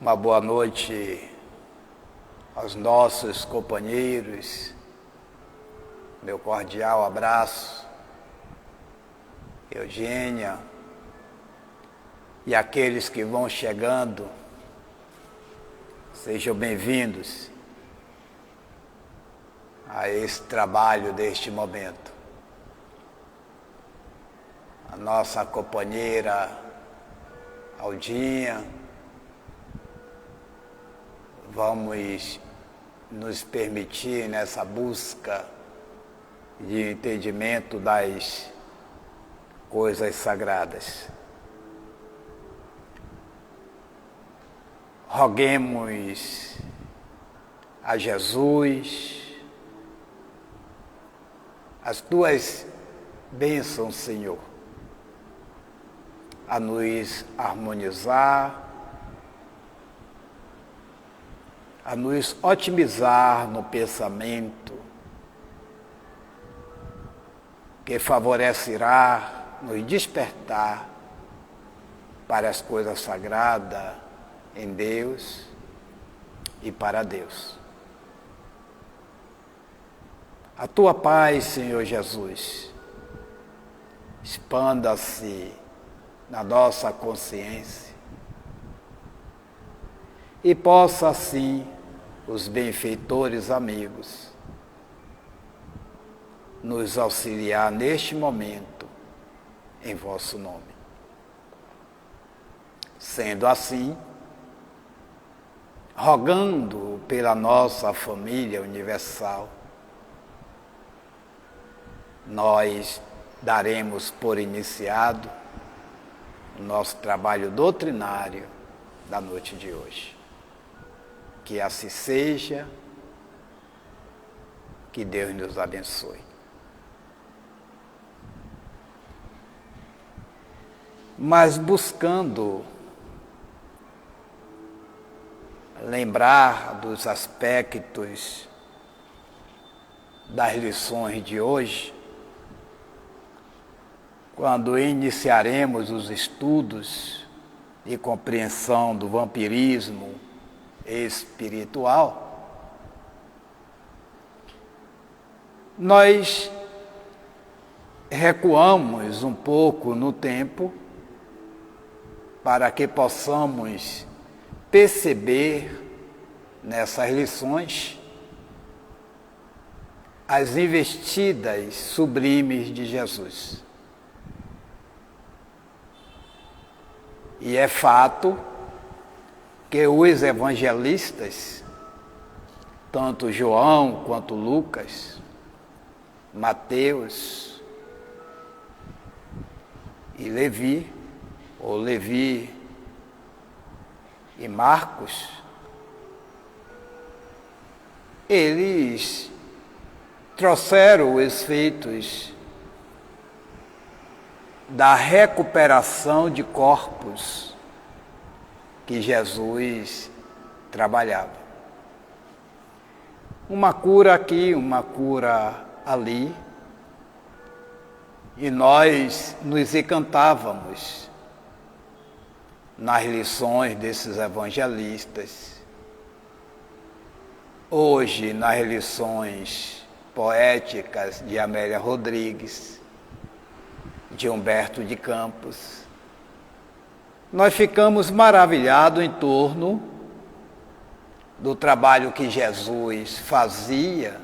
Uma boa noite aos nossos companheiros, meu cordial abraço, Eugênia, e aqueles que vão chegando, sejam bem-vindos a esse trabalho deste momento. A nossa companheira Aldinha, vamos nos permitir nessa busca de entendimento das coisas sagradas. Roguemos a Jesus as tuas bênçãos, Senhor, a nos harmonizar, a nos otimizar no pensamento, que favorecerá nos despertar para as coisas sagradas em Deus e para Deus. A tua paz, Senhor Jesus, expanda-se na nossa consciência e possa, assim, os benfeitores amigos nos auxiliar neste momento, em vosso nome. Sendo assim, rogando pela nossa família universal, nós daremos por iniciado o nosso trabalho doutrinário da noite de hoje. Que assim seja, que Deus nos abençoe. Mas buscando lembrar dos aspectos das lições de hoje, quando iniciaremos os estudos de compreensão do vampirismo espiritual, nós recuamos um pouco no tempo para que possamos perceber nessas lições as investidas sublimes de Jesus. E é fato que os evangelistas, tanto João quanto Lucas, Mateus e Levi e Marcos, eles trouxeram os feitos da recuperação de corpos que Jesus trabalhava. Uma cura aqui, uma cura ali, e nós nos encantávamos nas lições desses evangelistas. Hoje, nas lições poéticas de Amélia Rodrigues, de Humberto de Campos, nós ficamos maravilhados em torno do trabalho que Jesus fazia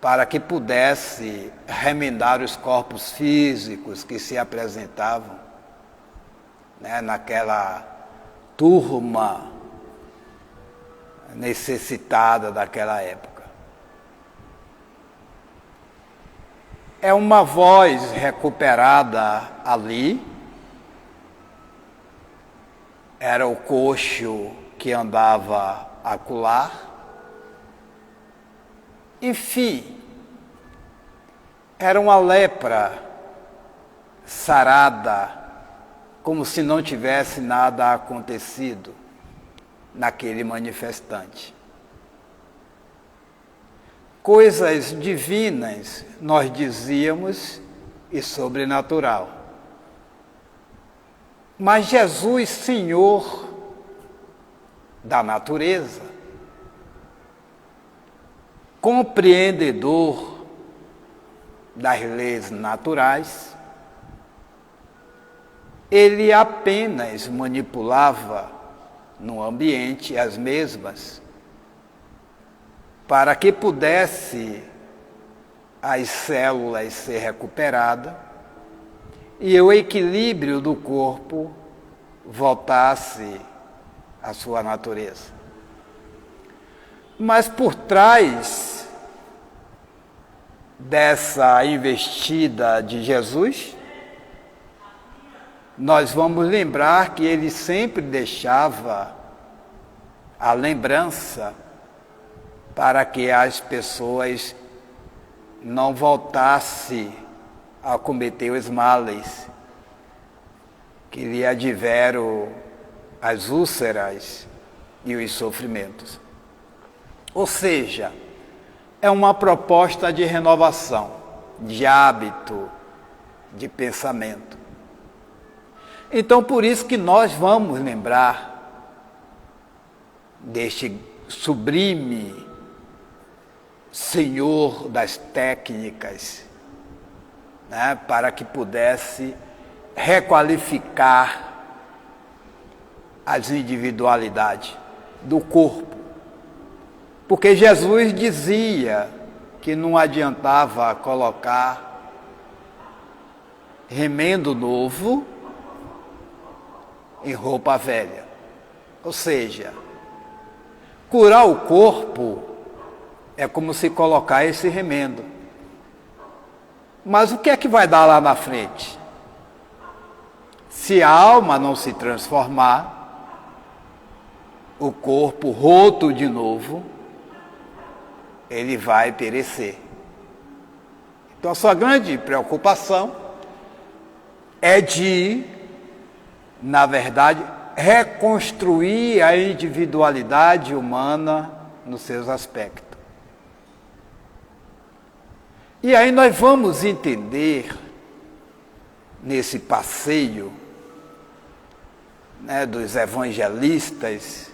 para que pudesse remendar os corpos físicos que se apresentavam, naquela turma necessitada daquela época. É uma voz recuperada ali. Era o coxo que andava acolá. Enfim, era uma lepra sarada, como se não tivesse nada acontecido naquele manifestante. Coisas divinas, nós dizíamos, e sobrenatural. Mas Jesus, Senhor, da natureza, compreendedor das leis naturais, ele apenas manipulava no ambiente as mesmas para que pudesse as células ser recuperadas e o equilíbrio do corpo voltasse à sua natureza. Mas por trás dessa investida de Jesus, nós vamos lembrar que ele sempre deixava a lembrança para que as pessoas não voltassem a cometer os males que lhe adveram as úlceras e os sofrimentos. Ou seja, é uma proposta de renovação, de hábito, de pensamento. Então, por isso que nós vamos lembrar deste sublime senhor das técnicas, né, para que pudesse requalificar as individualidades do corpo. Porque Jesus dizia que não adiantava colocar remendo novo em roupa velha. Ou seja, curar o corpo é como se colocar esse remendo. Mas o que é que vai dar lá na frente? Se a alma não se transformar, o corpo roto de novo, ele vai perecer. Então a sua grande preocupação é de, na verdade, reconstruir a individualidade humana nos seus aspectos. E aí nós vamos entender, nesse passeio, né, dos evangelistas,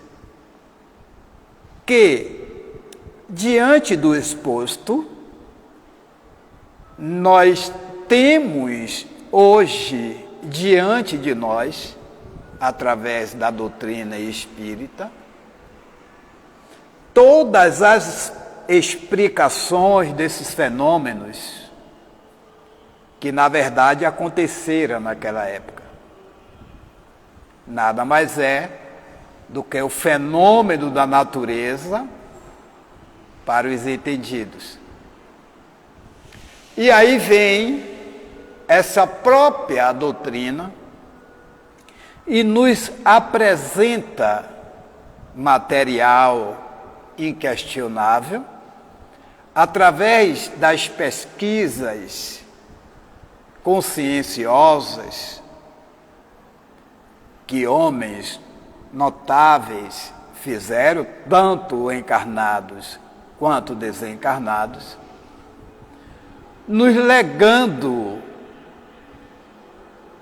que, diante do exposto, nós temos hoje, diante de nós, através da doutrina espírita, todas as explicações desses fenômenos que, na verdade, aconteceram naquela época. Nada mais é do que o fenômeno da natureza para os entendidos. E aí vem essa própria doutrina e nos apresenta material inquestionável através das pesquisas conscienciosas que homens notáveis fizeram, tanto encarnados quanto desencarnados, nos legando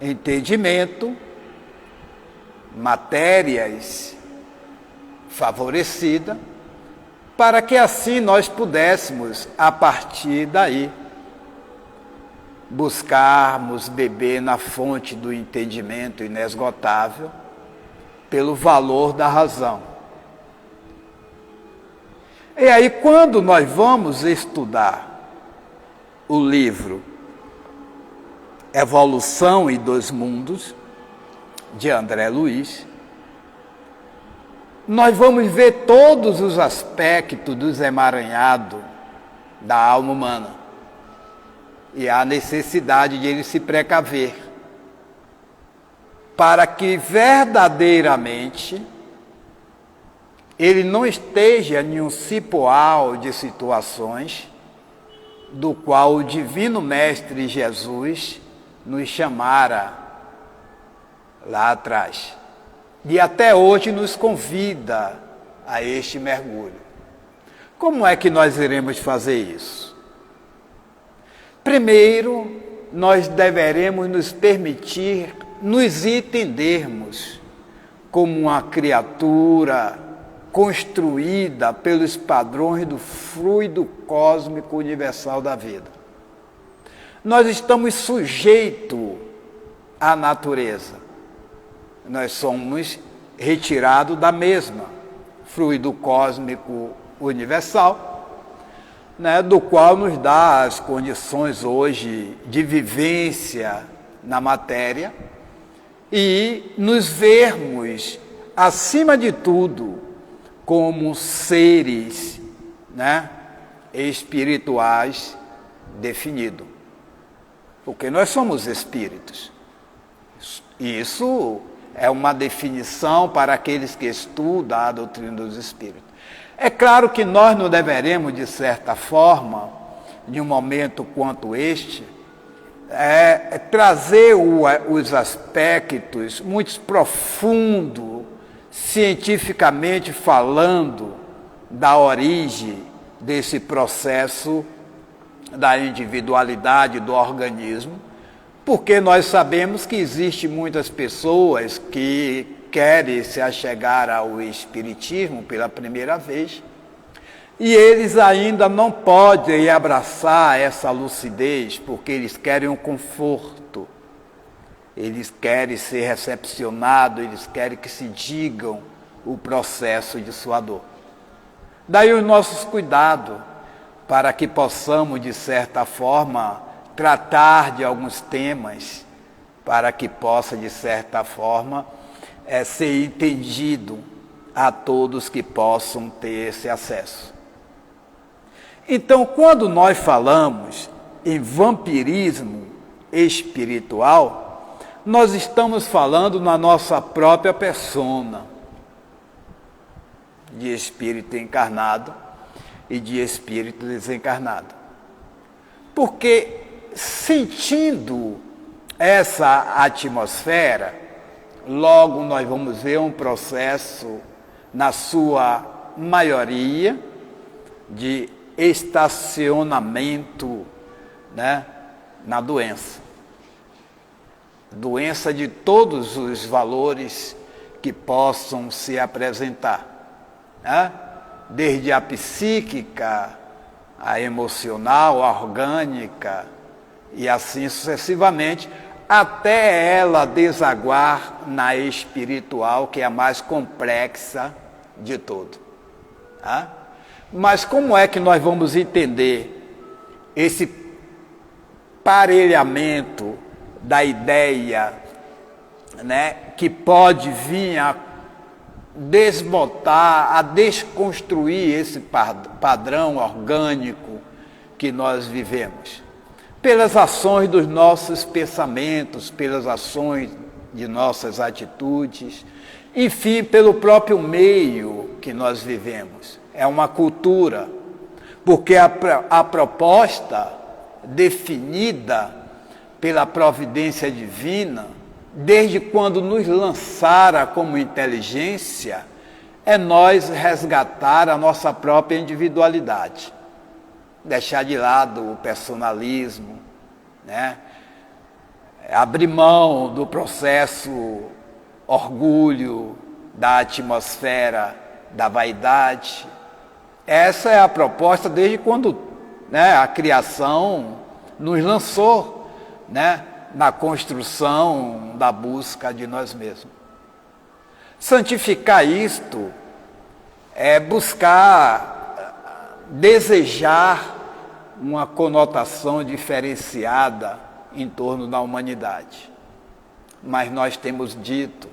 entendimento, matérias favorecidas, para que assim nós pudéssemos, a partir daí, buscarmos beber na fonte do entendimento inesgotável, pelo valor da razão. E aí, quando nós vamos estudar o livro Evolução e dos Mundos, de André Luiz, nós vamos ver todos os aspectos do emaranhado da alma humana e a necessidade de ele se precaver para que verdadeiramente ele não esteja em um cipoal de situações do qual o Divino Mestre Jesus nos chamara lá atrás. E até hoje nos convida a este mergulho. Como é que nós iremos fazer isso? Primeiro, nós deveremos nos permitir nos entendermos como uma criatura construída pelos padrões do fluido cósmico universal da vida. Nós estamos sujeitos à natureza. Nós somos retirados da mesma, fluido cósmico universal, né, do qual nos dá as condições hoje de vivência na matéria e nos vermos, acima de tudo, como seres, né, espirituais definidos. Porque nós somos espíritos. Isso é uma definição para aqueles que estudam a doutrina dos espíritos. É claro que nós não deveremos, de certa forma, em um momento quanto este, trazer os aspectos muito profundos, cientificamente falando, da origem desse processo da individualidade do organismo, porque nós sabemos que existem muitas pessoas que querem se achegar ao espiritismo pela primeira vez e eles ainda não podem abraçar essa lucidez porque eles querem um conforto, eles querem ser recepcionados, eles querem que se digam o processo de sua dor. Daí os nossos cuidados para que possamos, de certa forma, tratar de alguns temas para que possa, de certa forma, ser entendido a todos que possam ter esse acesso. Então, quando nós falamos em vampirismo espiritual, nós estamos falando na nossa própria persona, de espírito encarnado e de espírito desencarnado. Porque sentindo essa atmosfera, logo nós vamos ver um processo, na sua maioria, de estacionamento, né, na doença. Doença de todos os valores que possam se apresentar, né? Desde a psíquica, a emocional, a orgânica, e assim sucessivamente, até ela desaguar na espiritual, que é a mais complexa de tudo. Tá? Mas como é que nós vamos entender esse parelhamento da ideia, né, que pode vir a desbotar, a desconstruir esse padrão orgânico que nós vivemos? Pelas ações dos nossos pensamentos, pelas ações de nossas atitudes, enfim, pelo próprio meio que nós vivemos. É uma cultura, porque a proposta definida pela providência divina, desde quando nos lançara como inteligência, é nós resgatar a nossa própria individualidade. Deixar de lado o personalismo, né? Abrir mão do processo orgulho, da atmosfera da vaidade. Essa é a proposta desde quando, né, a criação nos lançou, né, na construção da busca de nós mesmos. Santificar isto é buscar desejar uma conotação diferenciada em torno da humanidade. Mas nós temos dito,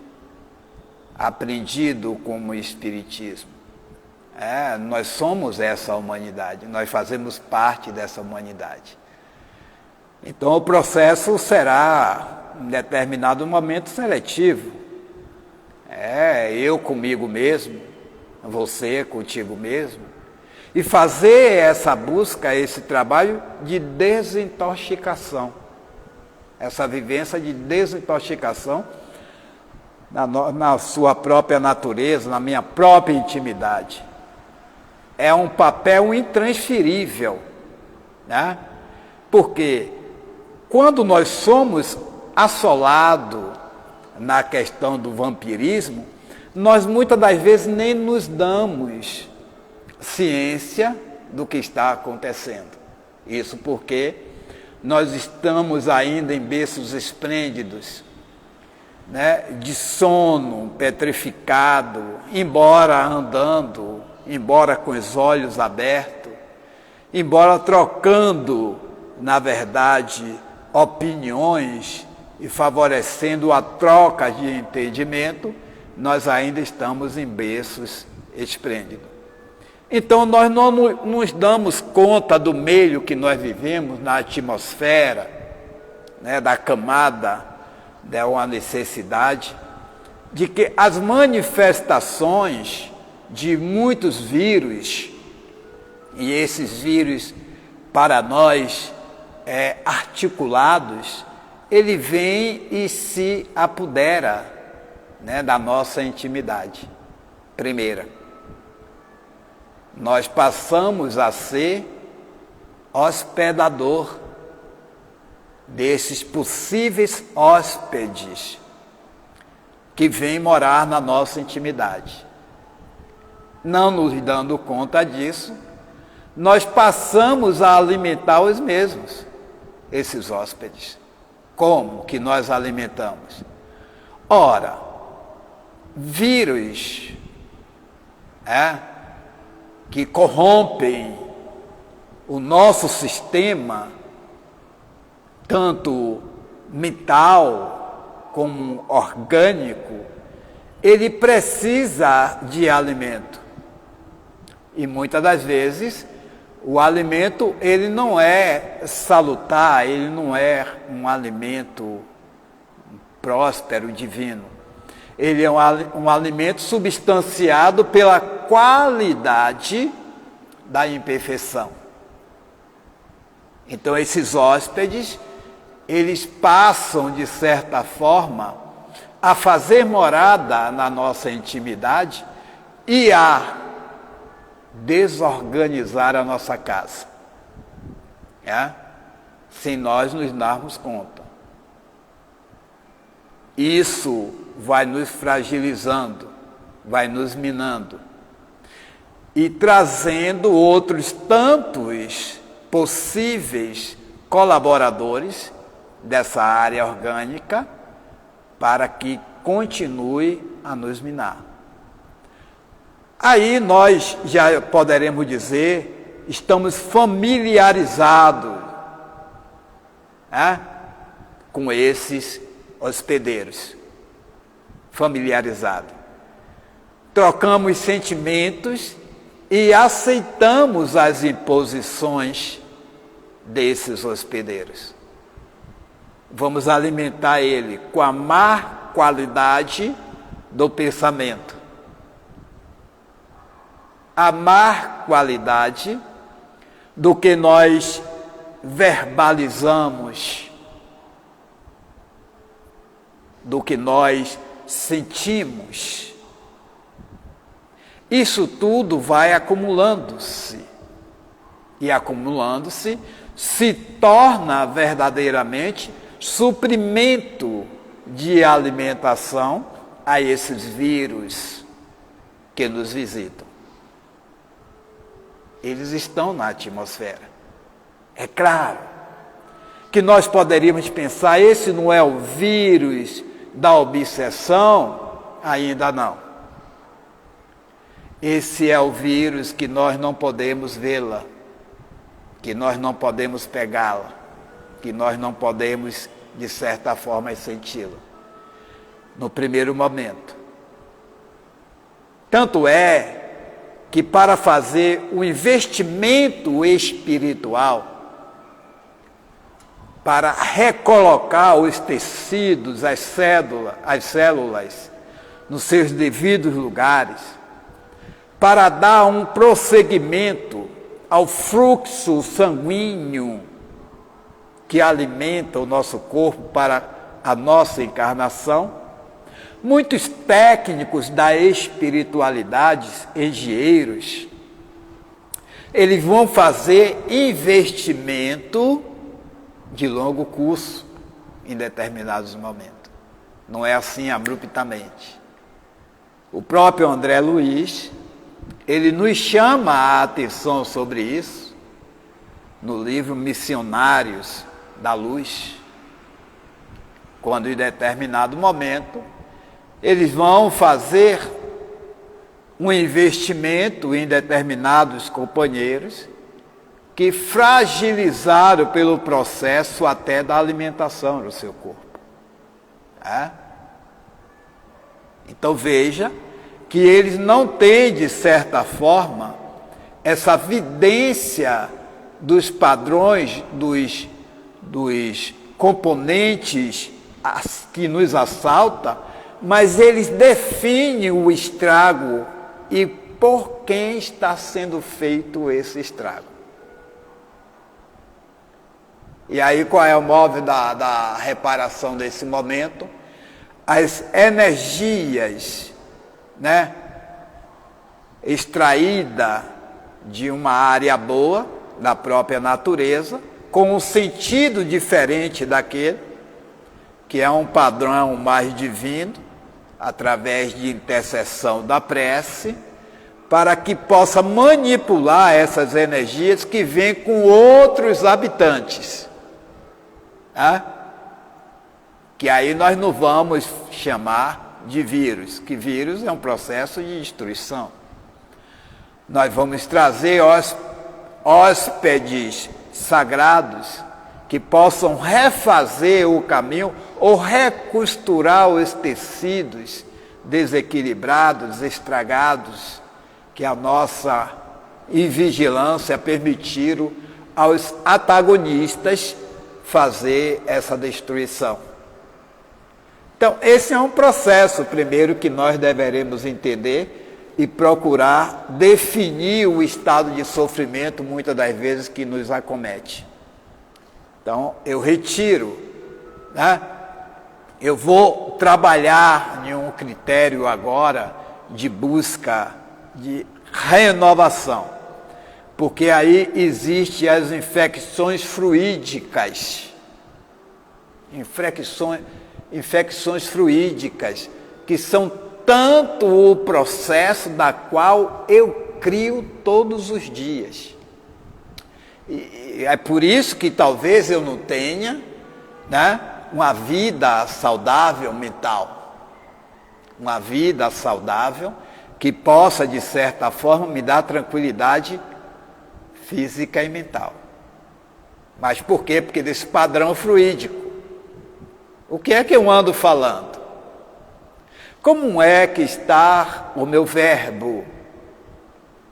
aprendido como Espiritismo, nós somos essa humanidade, nós fazemos parte dessa humanidade. Então o processo será, em determinado momento, seletivo. Eu comigo mesmo, você contigo mesmo, e fazer essa busca, esse trabalho de desintoxicação, essa vivência de desintoxicação na sua própria natureza, na minha própria intimidade. É um papel intransferível, né? Porque quando nós somos assolados na questão do vampirismo, nós muitas das vezes nem nos damos ciência do que está acontecendo. Isso porque nós estamos ainda em berços esplêndidos, né, de sono petrificado, embora andando, embora com os olhos abertos, embora trocando, na verdade, opiniões e favorecendo a troca de entendimento, nós ainda estamos em berços esplêndidos. Então, nós não nos damos conta do meio que nós vivemos, na atmosfera, né, da camada, de uma necessidade, de que as manifestações de muitos vírus, e esses vírus, para nós, articulados, ele vem e se apodera, né, da nossa intimidade. Primeira, nós passamos a ser hospedador desses possíveis hóspedes que vêm morar na nossa intimidade. Não nos dando conta disso, nós passamos a alimentar os mesmos, esses hóspedes. Como que nós alimentamos? Ora, vírus que corrompem o nosso sistema, tanto mental como orgânico, ele precisa de alimento. E muitas das vezes o alimento ele não é salutar, ele não é um alimento próspero, divino. Ele é um alimento substanciado pela qualidade da imperfeição. Então esses hóspedes, eles passam de certa forma a fazer morada na nossa intimidade e a desorganizar a nossa casa, sem nós nos darmos conta. Isso vai nos fragilizando, vai nos minando e trazendo outros tantos possíveis colaboradores dessa área orgânica para que continue a nos minar. Aí nós já poderemos dizer, estamos familiarizados com esses hospedeiros. Familiarizados. Trocamos sentimentos e aceitamos as imposições desses hospedeiros. Vamos alimentar ele com a má qualidade do pensamento, a má qualidade do que nós verbalizamos, do que nós sentimos. Isso tudo vai acumulando-se, e acumulando-se, se torna verdadeiramente suprimento de alimentação a esses vírus que nos visitam. Eles estão na atmosfera. É claro que nós poderíamos pensar, esse não é o vírus da obsessão? Ainda não. Esse é o vírus que nós não podemos vê-la, que nós não podemos pegá-la, que nós não podemos, de certa forma, senti-la no primeiro momento. Tanto é que para fazer o investimento espiritual, para recolocar os tecidos, as células nos seus devidos lugares, para dar um prosseguimento ao fluxo sanguíneo que alimenta o nosso corpo para a nossa encarnação, muitos técnicos da espiritualidade, engenheiros, eles vão fazer investimento de longo curso em determinados momentos. Não é assim abruptamente. O próprio André Luiz, ele nos chama a atenção sobre isso no livro Missionários da Luz, quando em determinado momento eles vão fazer um investimento em determinados companheiros que fragilizaram pelo processo até da alimentação do seu corpo. Então veja que eles não têm, de certa forma, essa vidência dos padrões, dos componentes que nos assaltam, mas eles definem o estrago e por quem está sendo feito esse estrago. E aí qual é o móvel da reparação desse momento? As energias, né, extraídas de uma área boa, da própria natureza, com um sentido diferente daquele, que é um padrão mais divino, através de intercessão da prece, para que possa manipular essas energias que vêm com outros habitantes. Que aí nós não vamos chamar de vírus, que vírus é um processo de destruição. Nós vamos trazer hóspedes sagrados que possam refazer o caminho ou recosturar os tecidos desequilibrados, estragados, que a nossa invigilância permitiram aos antagonistas fazer essa destruição. Então, esse é um processo, primeiro, que nós deveremos entender e procurar definir o estado de sofrimento, muitas das vezes, que nos acomete. Então, eu retiro, né? Eu vou trabalhar em um critério agora de busca de renovação, porque aí existem as infecções fluídicas, infecções fluídicas, que são tanto o processo da qual eu crio todos os dias. E é por isso que talvez eu não tenha, né, uma vida saudável mental, uma vida saudável que possa, de certa forma, me dar tranquilidade física e mental. Mas por quê? Porque desse padrão fluídico. O que é que eu ando falando? Como é que está o meu verbo,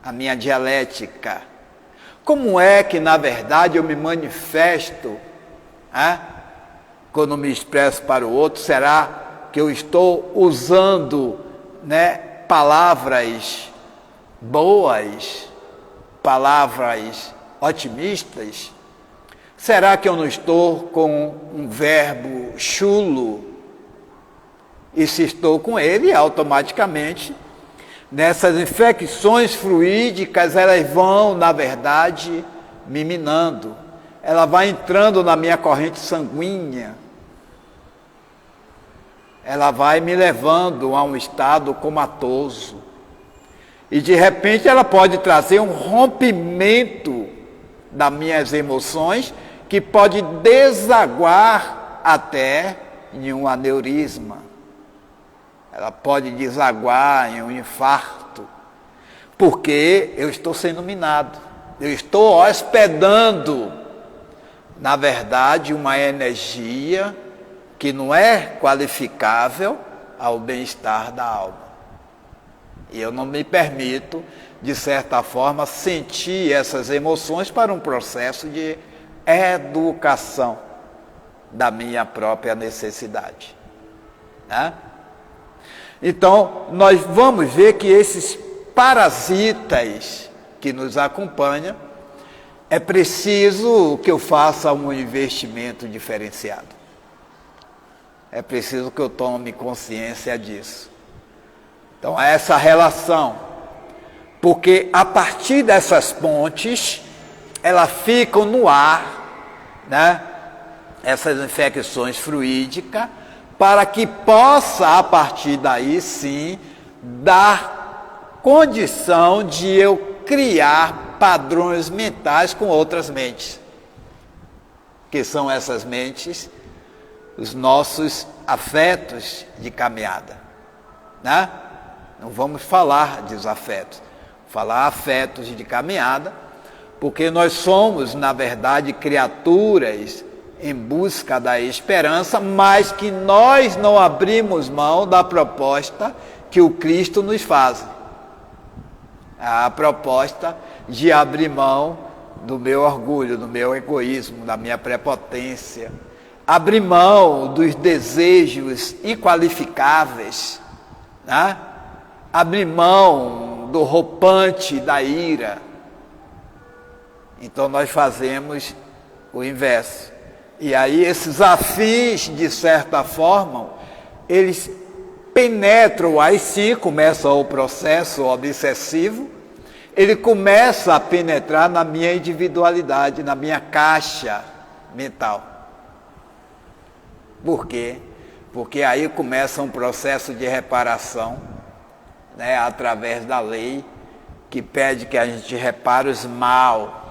a minha dialética? Como é que, na verdade, eu me manifesto, quando me expresso para o outro? Será que eu estou usando, né, palavras boas, palavras otimistas? Será que eu não estou com um verbo chulo? E se estou com ele, automaticamente, nessas infecções fluídicas, elas vão, na verdade, me minando. Ela vai entrando na minha corrente sanguínea. Ela vai me levando a um estado comatoso. E, de repente, ela pode trazer um rompimento das minhas emoções, que pode desaguar até em um aneurisma. Ela pode desaguar em um infarto, porque eu estou sendo minado. Eu estou hospedando, na verdade, uma energia que não é qualificável ao bem-estar da alma. E eu não me permito, de certa forma, sentir essas emoções para um processo de educação da minha própria necessidade. Então, nós vamos ver que esses parasitas que nos acompanham, é preciso que eu faça um investimento diferenciado. É preciso que eu tome consciência disso. Então, essa relação, porque a partir dessas pontes, elas ficam no ar, né? Essas infecções fluídicas, para que possa, a partir daí, sim, dar condição de eu criar padrões mentais com outras mentes. Que são essas mentes? Os nossos afetos de caminhada, né? Não vamos falar dos afetos, falar afetos de caminhada, porque nós somos, na verdade, criaturas em busca da esperança, mas que nós não abrimos mão da proposta que o Cristo nos faz. A proposta de abrir mão do meu orgulho, do meu egoísmo, da minha prepotência, abrir mão dos desejos inqualificáveis, né? Abrir mão do roupante da ira. Então nós fazemos o inverso. E aí esses afins, de certa forma, eles penetram, aí sim começa o processo obsessivo, ele começa a penetrar na minha individualidade, na minha caixa mental. Por quê? Porque aí começa um processo de reparação, né, através da lei, que pede que a gente repare os mal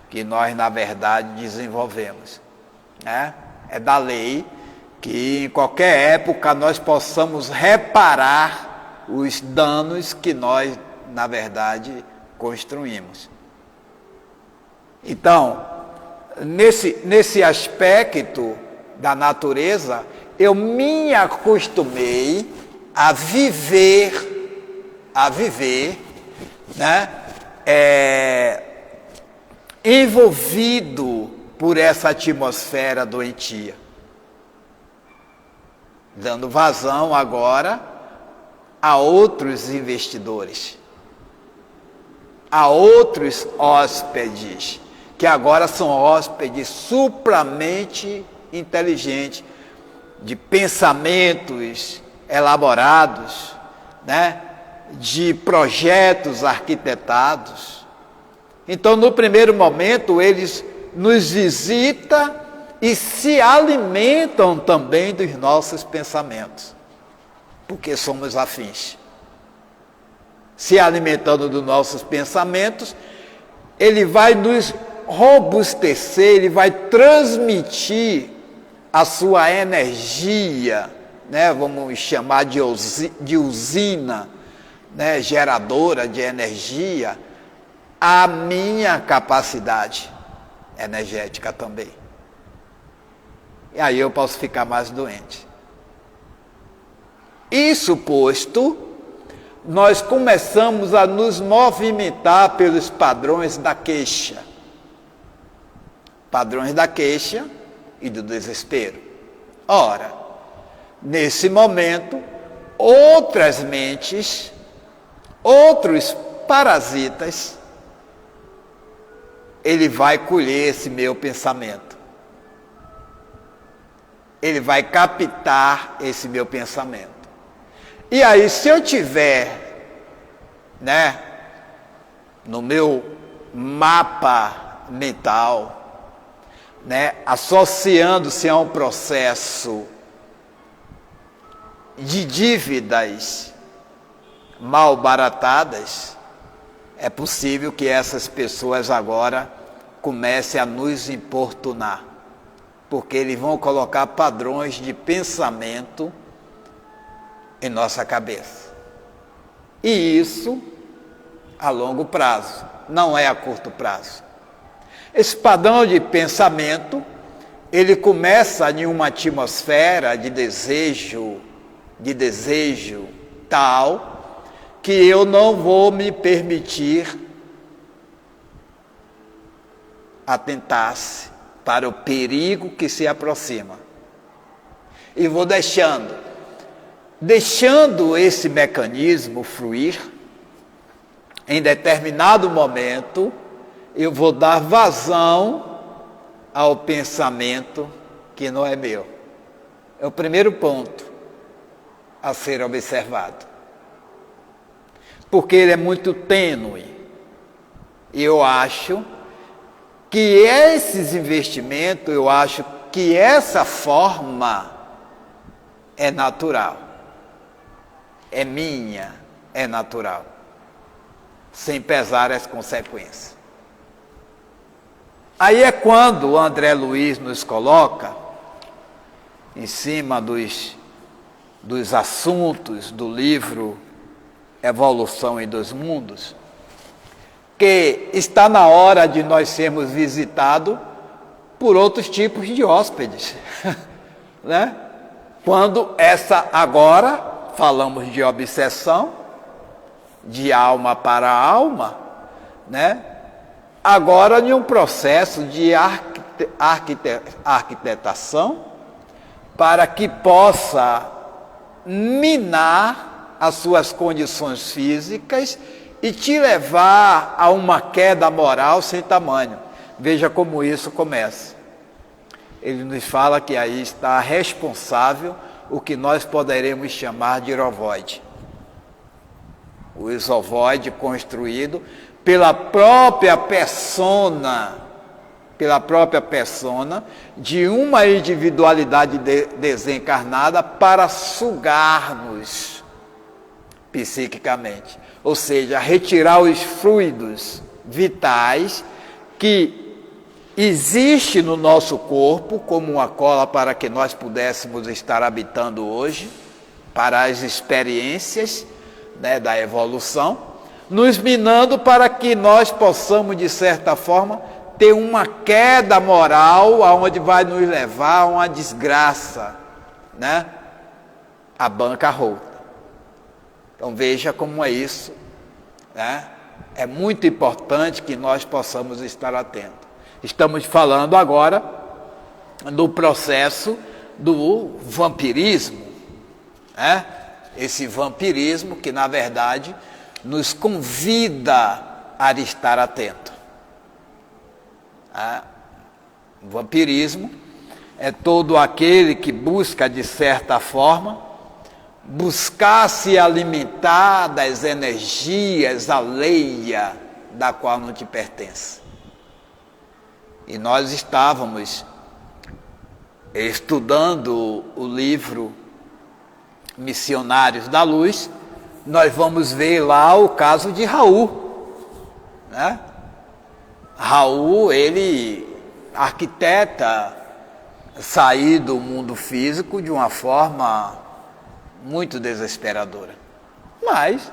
que nós, na verdade, desenvolvemos, né? É da lei que, em qualquer época, nós possamos reparar os danos que nós, na verdade, construímos. Então, nesse aspecto da natureza, eu me acostumei a viver, né? Envolvido por essa atmosfera doentia, dando vazão agora a outros investidores, a outros hóspedes, que agora são hóspedes supramente inteligentes, de pensamentos elaborados, né? De projetos arquitetados. Então, no primeiro momento, eles nos visitam e se alimentam também dos nossos pensamentos, porque somos afins. Se alimentando dos nossos pensamentos, ele vai nos robustecer, ele vai transmitir a sua energia, né? Vamos chamar de usina, né? Geradora de energia, a minha capacidade energética também. E aí eu posso ficar mais doente. Isso posto, nós começamos a nos movimentar pelos padrões da queixa. Padrões da queixa e do desespero. Ora, nesse momento, outras mentes, outros parasitas, ele vai colher esse meu pensamento. Ele vai captar esse meu pensamento. E aí, se eu tiver, né, no meu mapa mental, né, associando-se a um processo de dívidas mal baratadas, é possível que essas pessoas agora comecem a nos importunar, porque eles vão colocar padrões de pensamento em nossa cabeça. E isso a longo prazo, não é a curto prazo. Esse padrão de pensamento, ele começa em uma atmosfera de desejo tal, que eu não vou me permitir atentar-se para o perigo que se aproxima. E vou deixando esse mecanismo fluir, em determinado momento, eu vou dar vazão ao pensamento que não é meu. É o primeiro ponto a ser observado. Porque ele é muito tênue. E eu acho que esses investimentos, eu acho que essa forma é natural. é minha, é natural, sem pesar as consequências. Aí é quando o André Luiz nos coloca em cima dos assuntos do livro Evolução em Dois Mundos, que está na hora de nós sermos visitados por outros tipos de hóspedes, né? Quando agora falamos de obsessão, de alma para alma, né? Agora em um processo de arquitetação para que possa minar as suas condições físicas e te levar a uma queda moral sem tamanho. Veja como isso começa. Ele nos fala que aí está responsável o que nós poderemos chamar de ovoide. O isovoide construído pela própria persona de uma individualidade desencarnada para sugar-nos psiquicamente. Ou seja, retirar os fluidos vitais que existe no nosso corpo como uma cola para que nós pudéssemos estar habitando hoje, para as experiências, né, da evolução, nos minando para que nós possamos, de certa forma, ter uma queda moral aonde vai nos levar a uma desgraça, né? A bancarrota. Então veja como é isso, né? É muito importante que nós possamos estar atentos. Estamos falando agora do processo do vampirismo, né? Esse vampirismo que, na verdade, nos convida a estar atento. O vampirismo é todo aquele que busca, de certa forma, buscar se alimentar das energias alheias da qual não te pertence. E nós estávamos estudando o livro Missionários da Luz, nós vamos ver lá o caso de Raul, né? Raul, ele arquiteta sair do mundo físico de uma forma muito desesperadora. Mas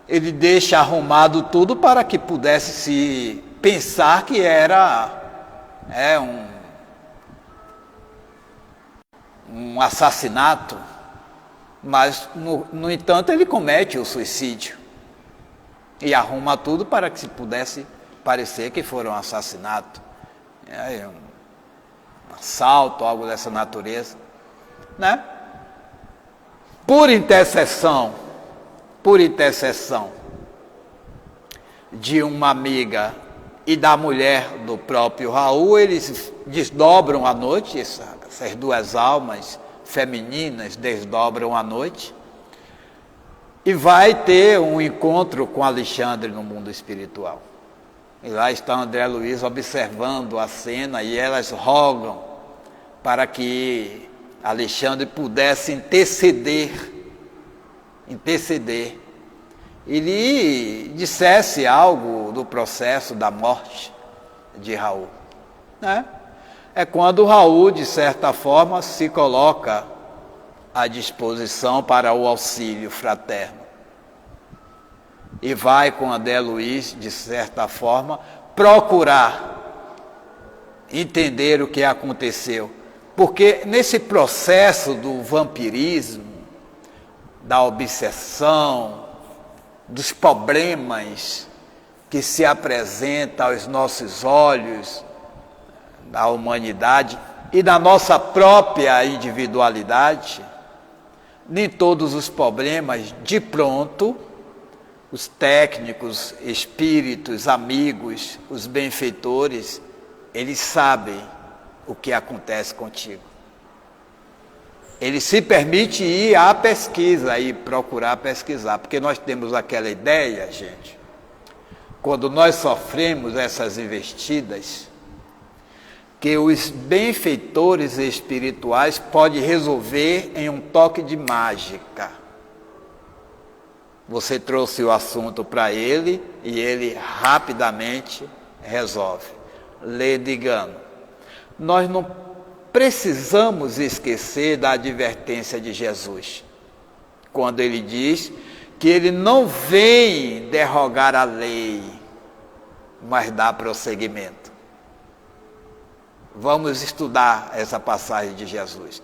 ele deixa arrumado tudo para que pudesse se pensar que era um assassinato, mas, no entanto, ele comete o suicídio e arruma tudo para que se pudesse parecer que foi um assassinato, um assalto, algo dessa natureza, né? Por intercessão de uma amiga e da mulher do próprio Raul, eles desdobram a noite, essas duas almas femininas desdobram a noite, e vai ter um encontro com Alexandre no mundo espiritual. E lá está André Luiz observando a cena, e elas rogam para que Alexandre pudesse interceder e lhe dissesse algo do processo da morte de Raul, né? É quando Raul, de certa forma, se coloca à disposição para o auxílio fraterno. E vai com André Luiz, de certa forma, procurar entender o que aconteceu. Porque nesse processo do vampirismo, da obsessão, dos problemas que se apresentam aos nossos olhos, da humanidade e da nossa própria individualidade, nem todos os problemas, de pronto, os técnicos, espíritos, amigos, os benfeitores, eles sabem o que acontece contigo. Ele se permite ir à pesquisa e procurar pesquisar, porque nós temos aquela ideia, gente, quando nós sofremos essas investidas, que os benfeitores espirituais podem resolver em um toque de mágica. Você trouxe o assunto para ele e ele rapidamente resolve. Lê de engano. Nós não precisamos esquecer da advertência de Jesus, quando ele diz que ele não vem derrogar a lei, mas dá prosseguimento. Vamos estudar essa passagem de Jesus.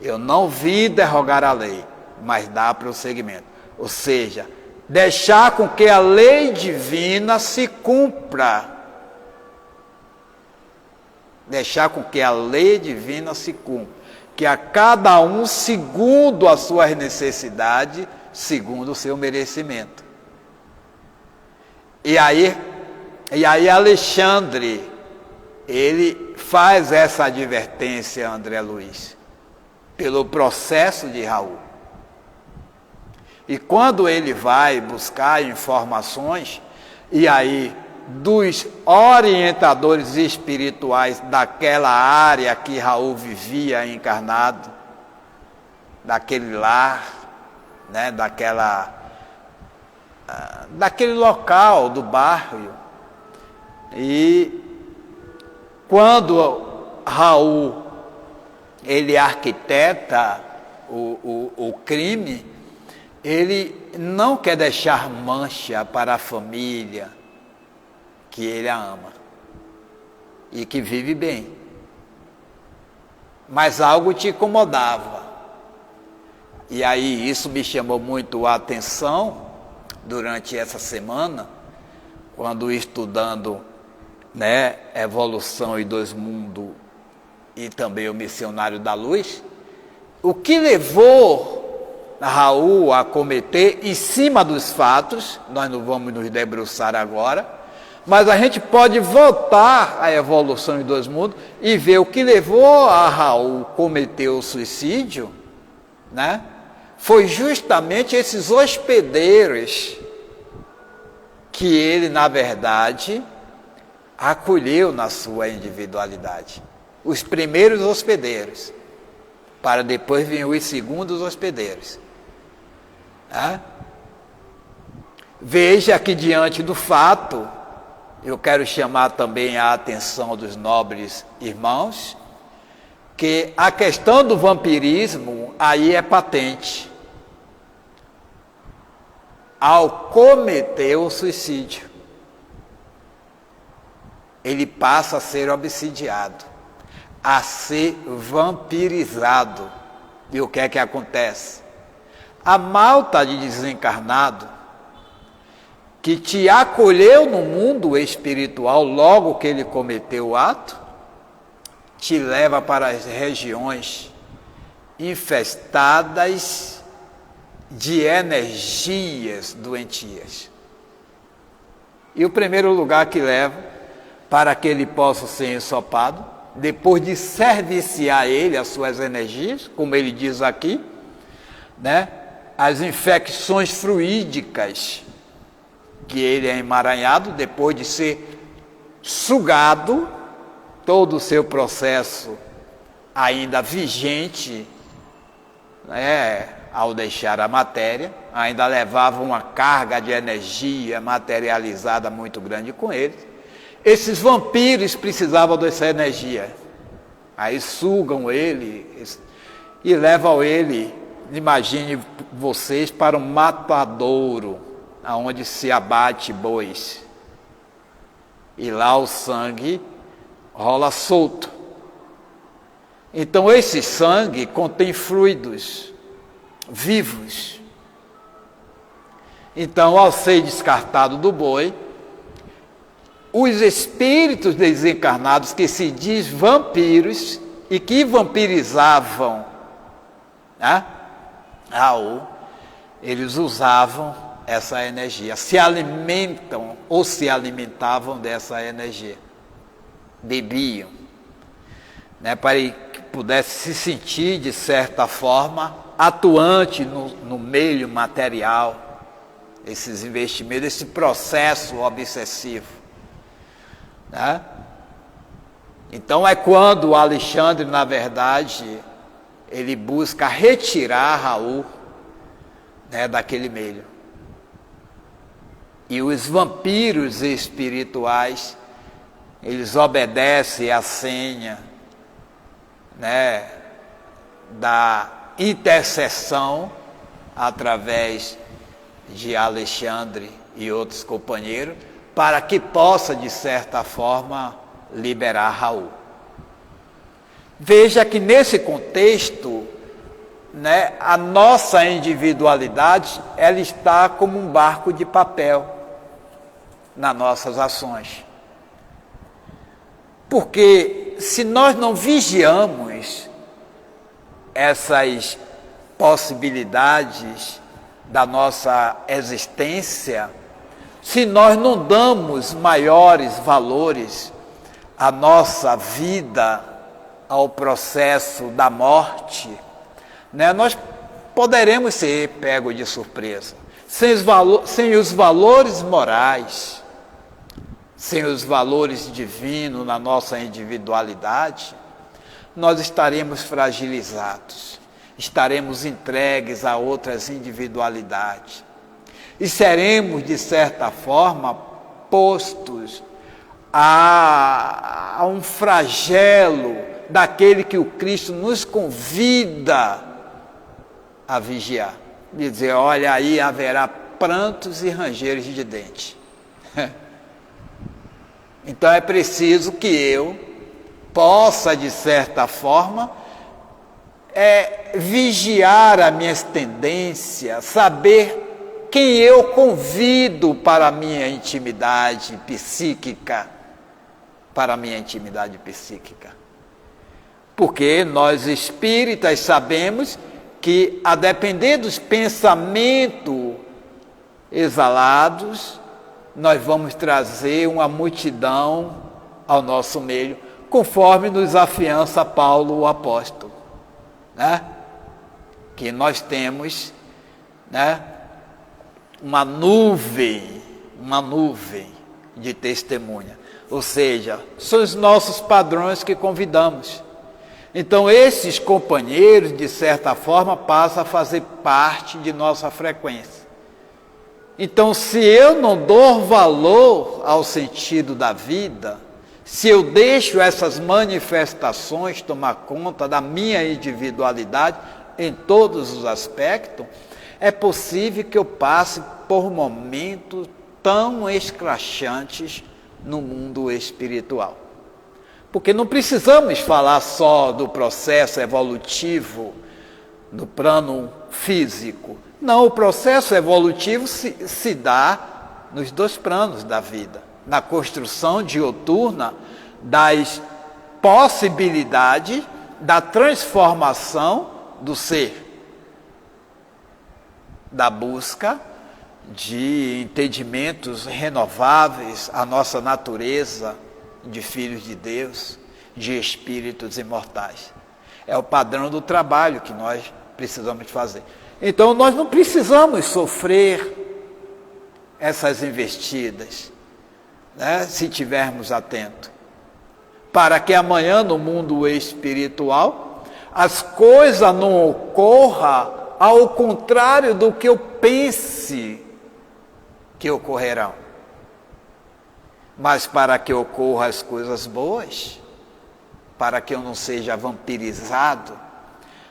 Eu não vim derrogar a lei, mas dar prosseguimento. Ou seja, deixar com que a lei divina se cumpra. Deixar com que a lei divina se cumpra. Que a cada um segundo as suas necessidades, segundo o seu merecimento. E aí Alexandre, ele faz essa advertência a André Luiz, pelo processo de Raul. E quando ele vai buscar informações, e aí dos orientadores espirituais daquela área que Raul vivia encarnado, daquele lar, né, daquele local do bairro. E quando Raul ele arquiteta o crime, ele não quer deixar mancha para a família que ele ama e que vive bem. Mas algo te incomodava. E aí isso me chamou muito a atenção durante essa semana, quando estudando, né, Evolução e Dois Mundos e também o Missionário da Luz, o que levou Raul a cometer, em cima dos fatos, nós não vamos nos debruçar agora, mas a gente pode voltar à Evolução e Dois Mundos e ver o que levou a Raul cometer o suicídio, né? Foi justamente esses hospedeiros que ele, na verdade, acolheu na sua individualidade. Os primeiros hospedeiros, para depois vir os segundos hospedeiros. Né? Veja que diante do fato, eu quero chamar também a atenção dos nobres irmãos, que a questão do vampirismo aí é patente. Ao cometer o suicídio, ele passa a ser obsidiado, a ser vampirizado. E o que é que acontece? A malta de desencarnado, que te acolheu no mundo espiritual logo que ele cometeu o ato, te leva para as regiões infestadas de energias doentias. E o primeiro lugar que leva para que ele possa ser ensopado, depois de serviciar ele as suas energias, como ele diz aqui, né, as infecções fluídicas que ele é emaranhado, depois de ser sugado, todo o seu processo ainda vigente, né, ao deixar a matéria, ainda levava uma carga de energia materializada muito grande com ele. Esses vampiros precisavam dessa energia, aí sugam ele e levam ele, imagine vocês, para um matadouro, onde se abate bois, e lá o sangue rola solto. Então esse sangue contém fluidos vivos. Então, ao ser descartado do boi, os espíritos desencarnados que se diz vampiros e que vampirizavam, né, Raul, eles usavam essa energia, se alimentam ou se alimentavam dessa energia, bebiam, né, para que pudesse se sentir de certa forma atuante no meio material, esses investimentos, esse processo obsessivo, né? Então é quando o Alexandre, na verdade, ele busca retirar Raul, né, daquele meio. E os vampiros espirituais, eles obedecem à senha, né, da intercessão através de Alexandre e outros companheiros, para que possa, de certa forma, liberar Raul. Veja que nesse contexto, né, a nossa individualidade, ela está como um barco de papel nas nossas ações. Porque se nós não vigiamos essas possibilidades da nossa existência, se nós não damos maiores valores à nossa vida, ao processo da morte, né, nós poderemos ser pegos de surpresa. Sem os valores morais, sem os valores divinos na nossa individualidade, nós estaremos fragilizados, estaremos entregues a outras individualidades e seremos, de certa forma, postos a um flagelo daquele que o Cristo nos convida a vigiar. De dizer, olha, aí haverá prantos e rangeiros de dente. Então é preciso que eu possa, de certa forma, vigiar as minhas tendências, saber quem eu convido para a minha intimidade psíquica, Porque nós espíritas sabemos que, a depender dos pensamentos exalados, nós vamos trazer uma multidão ao nosso meio, conforme nos afiança Paulo o apóstolo, né? Que nós temos, né, uma nuvem de testemunha, ou seja, são os nossos padrões que convidamos. Então esses companheiros, de certa forma, passam a fazer parte de nossa frequência. Então, se eu não dou valor ao sentido da vida, se eu deixo essas manifestações tomar conta da minha individualidade em todos os aspectos, é possível que eu passe por momentos tão escrachantes no mundo espiritual. Porque não precisamos falar só do processo evolutivo no plano físico. Não, o processo evolutivo se dá nos dois planos da vida. Na construção dioturna das possibilidades da transformação do ser. Da busca de entendimentos renováveis à nossa natureza de filhos de Deus, de espíritos imortais. É o padrão do trabalho que nós precisamos fazer. Então, nós não precisamos sofrer essas investidas, né, se estivermos atentos, para que amanhã, no mundo espiritual, as coisas não ocorram ao contrário do que eu pense que ocorrerão. Mas para que ocorram as coisas boas, para que eu não seja vampirizado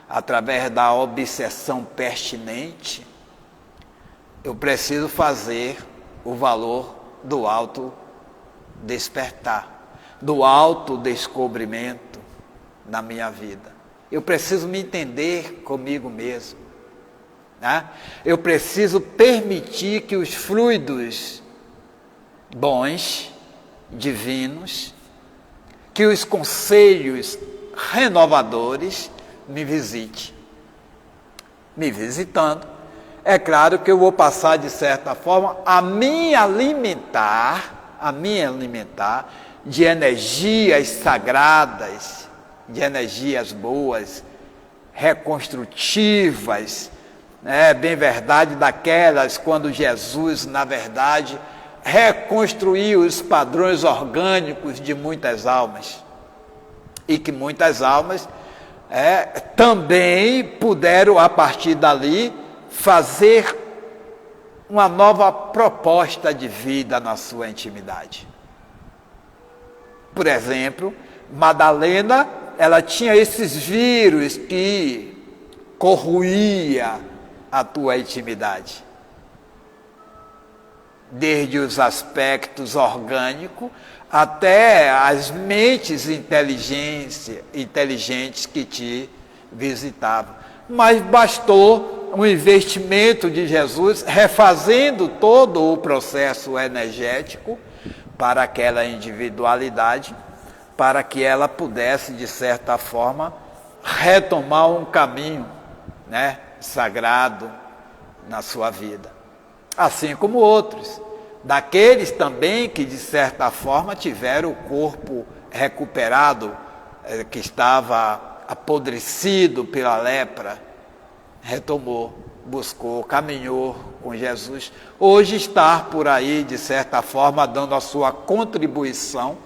através da obsessão pertinente, eu preciso fazer o valor do auto-despertar, do autodescobrimento na minha vida. Eu preciso me entender comigo mesmo, né? Eu preciso permitir que os fluidos bons, divinos, que os conselhos renovadores me visitem. Me visitando, é claro que eu vou passar, de certa forma, a me alimentar de energias sagradas, de energias boas, reconstrutivas, né? Bem verdade, daquelas quando Jesus, na verdade, reconstruiu os padrões orgânicos de muitas almas, e que muitas almas também puderam, a partir dali, fazer uma nova proposta de vida na sua intimidade. Por exemplo, Madalena, ela tinha esses vírus que corroía a tua intimidade. Desde os aspectos orgânicos até as mentes inteligentes que te visitavam. Mas bastou um investimento de Jesus, refazendo todo o processo energético para aquela individualidade, para que ela pudesse, de certa forma, retomar um caminho, né, sagrado na sua vida. Assim como outros, daqueles também que, de certa forma, tiveram o corpo recuperado, que estava apodrecido pela lepra, retomou, buscou, caminhou com Jesus. Hoje está por aí, de certa forma, dando a sua contribuição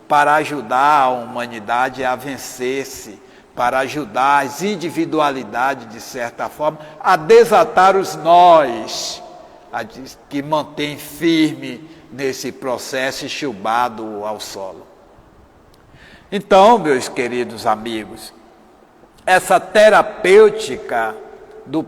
para ajudar a humanidade a vencer-se, para ajudar as individualidades, de certa forma, a desatar os nós, que mantém firme nesse processo enxubado ao solo. Então, meus queridos amigos, essa terapêutica do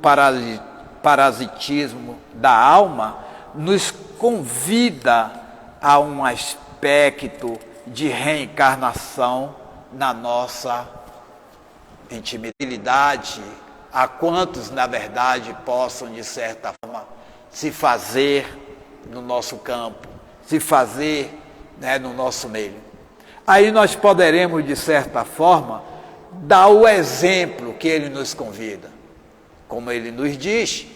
parasitismo da alma nos convida a um aspecto de reencarnação na nossa intimidade, a quantos, na verdade, possam, de certa forma, se fazer no nosso campo, se fazer, né, no nosso meio. Aí nós poderemos, de certa forma, dar o exemplo que ele nos convida. Como ele nos diz,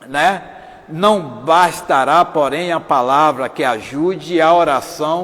né? Não bastará, porém, a palavra que ajude, a oração